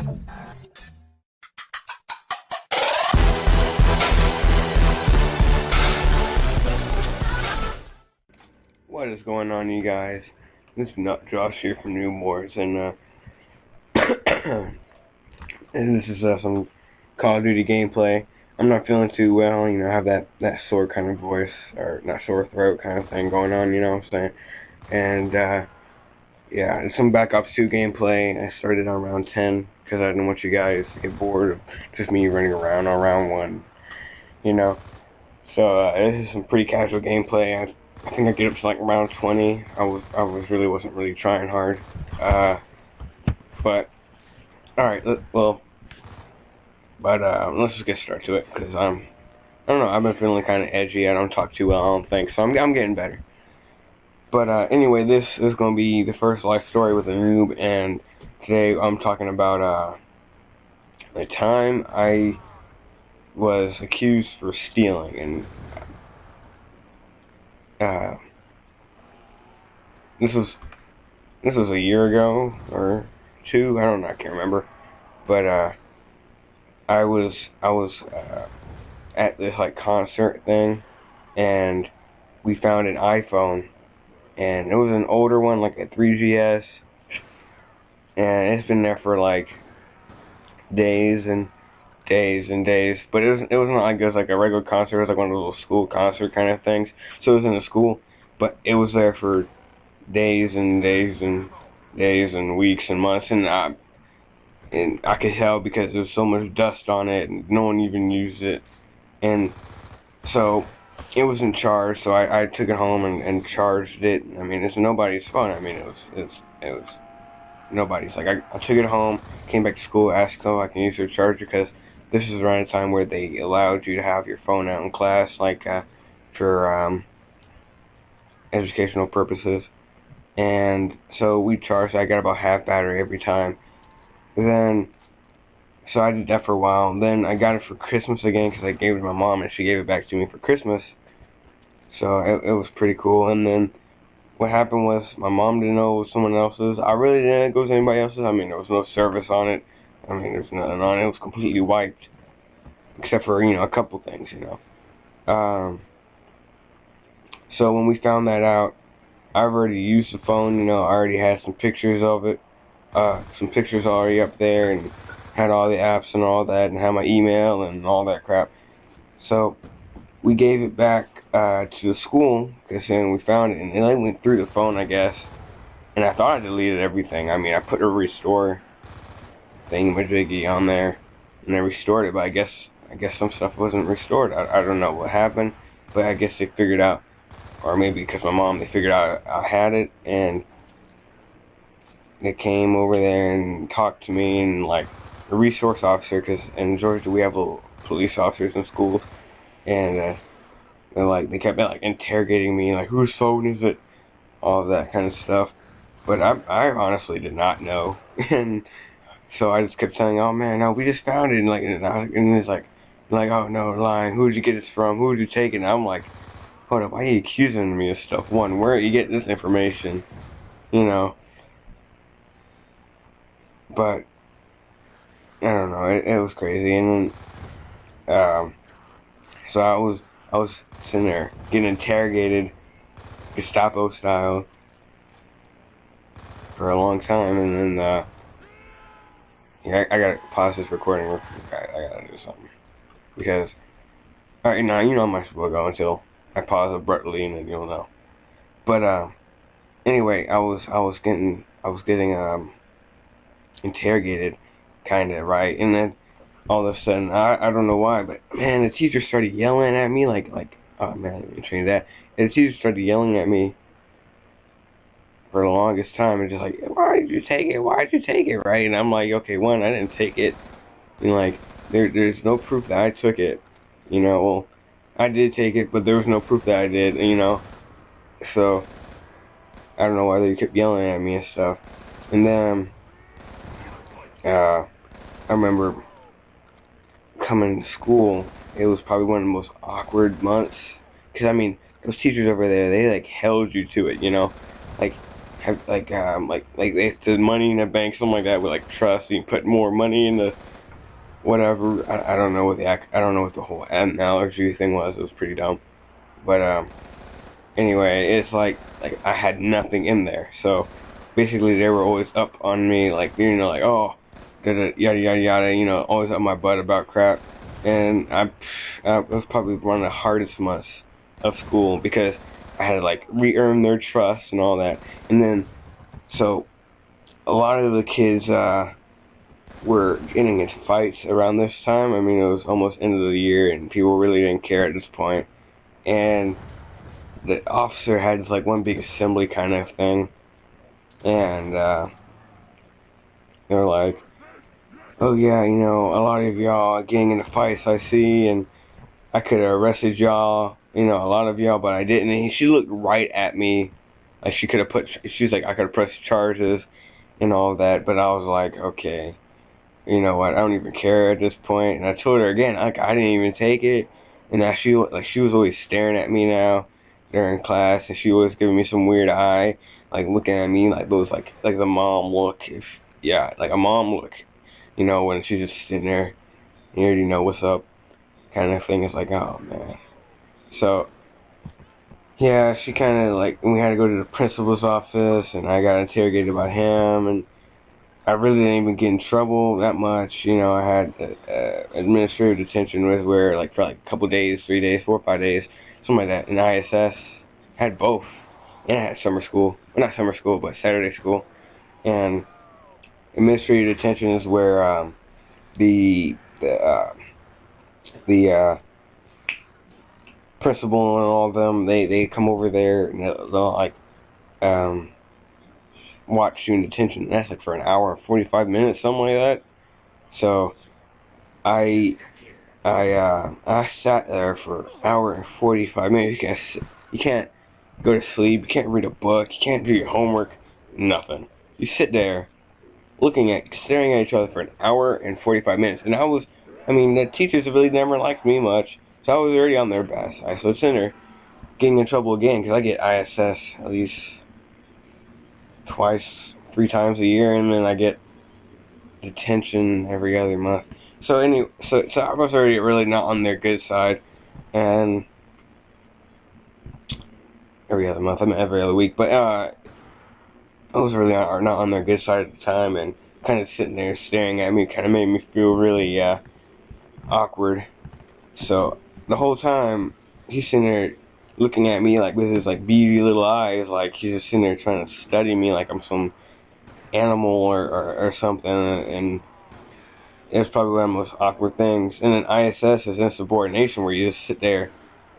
What is going on, you guys? This is Nut Josh here from New Wars, and and this is some Call of Duty gameplay. I'm not feeling too well, I have that sore kind of voice, or not sore throat kind of thing going on, you know what I'm saying? And yeah, it's some Black Ops 2 gameplay. I started on round 10 because I didn't want you guys to get bored of just me running around on round 1, you know. So this is some pretty casual gameplay. I think I get up to like round 20. I wasn't really trying hard. But alright, let's just get started to it, because I don't know, I've been feeling kind of edgy. I don't talk too well, I don't think, so I'm getting better. But anyway, this is going to be the first life story with a noob, and today I'm talking about the time I was accused for stealing, and this was a year ago or two, I don't know, I can't remember. But I was at this like concert thing, and we found an iPhone, and it was an older one, like a 3GS, and it's been there for like days and days and days. But it wasn't like it was like a regular concert. It was like one of those little school concert kind of things. So it was in a school, but it was there for days and days and days and weeks and months, and I could tell because there was so much dust on it, and no one even used it, and so it was in charge. So I took it home and charged it. I mean, it's nobody's phone. I mean, it was nobody's. Like I took it home, came back to school, asked them if I can use their charger, because this is around the time where they allowed you to have your phone out in class, like for educational purposes. And so we charged. I got about half battery every time. Then, so I did that for a while. Then I got it for Christmas again, because I gave it to my mom, and she gave it back to me for Christmas. So it was pretty cool. And then what happened was my mom didn't know it was someone else's. I really didn't think it was anybody else's. I mean, there was no service on it. I mean, there's nothing on it. It was completely wiped, except for, a couple things, So when we found that out, I've already used the phone, I already had some pictures of it, some pictures already up there, and had all the apps and all that, and had my email and all that crap. So we gave it back to the school, because then we found it, and it went through the phone, I guess, and I thought I deleted everything. I mean, I put a restore thingamajiggy on there, and I restored it, but I guess some stuff wasn't restored. I don't know what happened, but I guess they figured out, or maybe because my mom, they figured out I had it, and they came over there and talked to me, and like a resource officer, because in Georgia we have little police officers in schools, and they kept like interrogating me, like, whose phone is it, all of that kind of stuff. But I honestly did not know, and so I just kept saying, oh man, no, we just found it, and it's like, oh no, lying, who'd you get this from, who'd you take it? And I'm like, hold up, why are you accusing me of stuff? One, where are you getting this information? But I don't know, it was crazy. And then so I was sitting there getting interrogated, Gestapo style, for a long time, and then yeah, I gotta pause this recording real quick. I gotta do something, because alright, now I might as well go until I pause abruptly, and then you'll know. But anyway, I was getting interrogated, kinda, right? And then all of a sudden, I don't know why, but man, the teacher started yelling at me, like oh man, I didn't change that. And the teacher started yelling at me for the longest time, and just like, why did you take it? Why did you take it, right? And I'm like, okay, one, I didn't take it, and like, there's no proof that I took it, well, I did take it, but there was no proof that I did, so I don't know why they kept yelling at me and stuff. And then I remember coming to school, it was probably one of the most awkward months, because I mean, those teachers over there, they like held you to it, like have like they the money in a bank, something like that, with like trust. You put more money into whatever. I don't know what I don't know what the whole analogy thing was. It was pretty dumb. But anyway, it's like I had nothing in there. So basically, they were always up on me, like like oh, yada yada yada, always up my butt about crap. And I was probably one of the hardest months of school because I had to like re-earn their trust and all that. And then so a lot of the kids were getting into fights around this time. I mean, it was almost end of the year, and people really didn't care at this point. And the officer had like one big assembly kind of thing, and they were like, "Oh yeah, a lot of y'all are getting into fights, I see, and I could have arrested y'all, a lot of y'all, but I didn't." And she looked right at me, like she was like, I could have pressed charges and all that, but I was like, okay, you know what, I don't even care at this point. And I told her again, like, I didn't even take it, and that she was always staring at me now during class, and she was giving me some weird eye, like looking at me like those like the mom look, like a mom look, when she's just sitting there, you already know what's up, kind of thing. It's like, oh man. So yeah, she kind of like, we had to go to the principal's office, and I got interrogated by him, and I really didn't even get in trouble that much. I had administrative detention, was where like for like a couple days, 3 days, 4 or 5 days, something like that. And ISS had both, and I had summer school, well, not summer school, but Saturday school. And administrative detention is where the principal and all of them, they come over there, and they'll like watch you in detention. And that's like for an hour and 45 minutes, something like that. So I sat there for an hour and 45 minutes. You can't go to sleep, you can't read a book, you can't do your homework, nothing. You sit there staring at each other for an hour and 45 minutes. And the teachers really never liked me much, so I was already on their bad side. So it's in there getting in trouble again, because I get ISS at least twice, 3 times a year, and then I get detention every other month. So anyway, so I was already really not on their good side, and every other month, I mean every other week, but I was really not on their good side at the time, and kind of sitting there staring at me kind of made me feel really awkward. So the whole time he's sitting there looking at me like with his like beady little eyes, like he's just sitting there trying to study me like I'm some animal or something, and it's probably one of the most awkward things. And then ISS is insubordination, where you just sit there,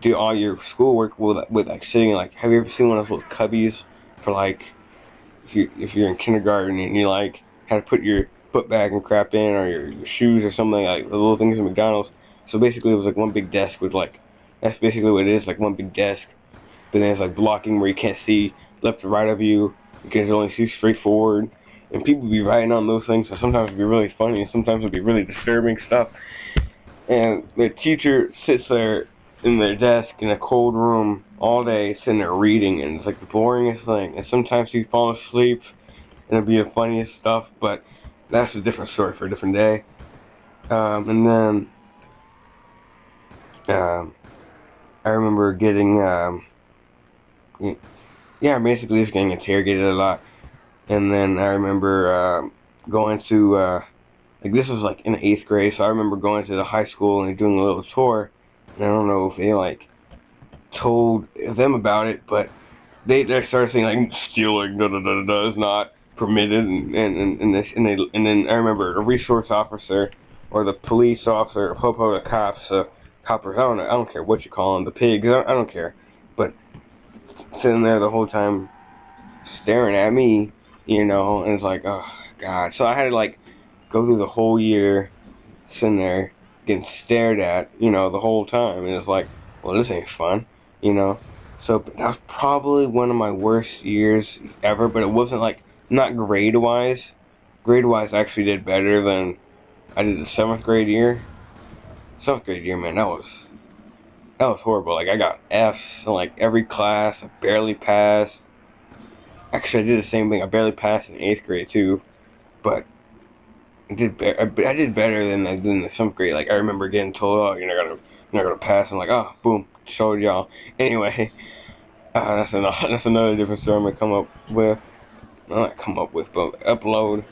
do all your schoolwork with like sitting like, have you ever seen one of those little cubbies for like, if you're in kindergarten and you like had to put your foot bag and crap in, or your shoes or something, like the little things at McDonald's. So basically it was like one big desk with like, that's basically what it is, like one big desk, but then it's like blocking where you can't see left or right of you, you can only see straight forward, and people be writing on those things, so sometimes it'd be really funny, and sometimes it'd be really disturbing stuff. And the teacher sits there in their desk in a cold room all day, sitting there reading, and it's like the boringest thing. And sometimes he'd fall asleep, and it'd be the funniest stuff, but that's a different story for a different day. And then I remember getting, basically just getting interrogated a lot. And then I remember going to, like this was like in the 8th grade, so I remember going to the high school and doing a little tour. And I don't know if they like told them about it, but they started saying like stealing is not permitted, and then I remember the resource officer or the police officer, or the cops, coppers, I don't care what you call them, the pigs, I don't care, but sitting there the whole time staring at me, and it's like, oh god. So I had to like go through the whole year sitting there getting stared at, the whole time, and it's like, well, this ain't fun, So that was probably one of my worst years ever, but it wasn't like, not grade-wise. Grade-wise, I actually did better than I did the 7th grade year. 7th grade year, man, that was horrible. Like, I got F's in like every class, I barely passed. Actually, I did the same thing. I barely passed in 8th grade too, but I did better than I did in the 7th grade. Like I remember getting told, "Oh, you're not gonna pass." I'm like, "Oh, boom, showed y'all." Anyway, that's another different story I'm gonna come up with. Not come up with, but upload.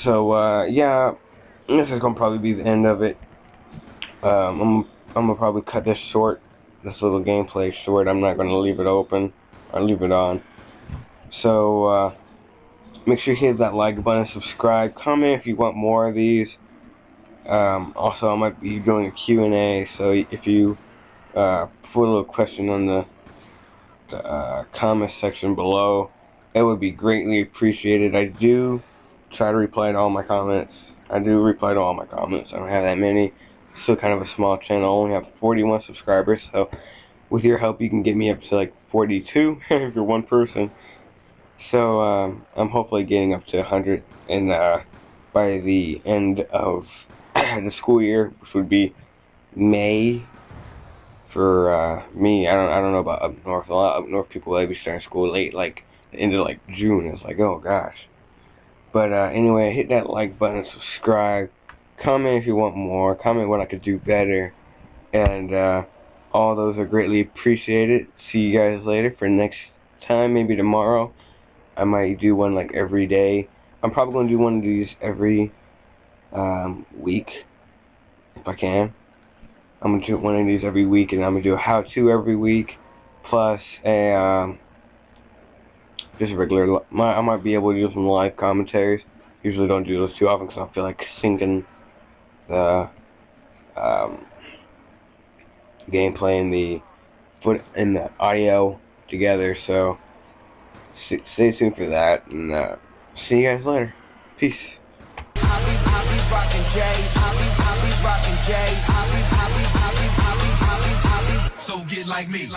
So yeah, this is gonna probably be the end of it. I'm gonna probably cut this short, this little gameplay short. I'm not gonna leave it open or leave it on. So make sure you hit that like button, subscribe, comment if you want more of these. Also, I might be doing a Q&A, so if you put a little question on the comment section below, it would be greatly appreciated. I do try to reply to all my comments. I don't have that many. Still kind of a small channel. I only have 41 subscribers, so with your help you can get me up to like 42 if you're one person. So I'm hopefully getting up to 100 and by the end of the school year, which would be May for me. I don't know about up north. A lot of up north people, they be starting school late, like the end of like June. It's like, oh gosh. But anyway, hit that like button, subscribe, comment if you want more, comment what I could do better, and all those are greatly appreciated. See you guys later for next time, maybe tomorrow. I might do one like every day. I'm probably going to do one of these every week, if I can. I'm going to do one of these every week, and I'm going to do a how-to every week, plus a just a regular. I might be able to do some live commentaries. Usually don't do those too often because I feel like syncing the gameplay and the audio together. So stay tuned for that, and see you guys later. Peace. I'll be rocking J's. I'll be rocking J's. So get like me.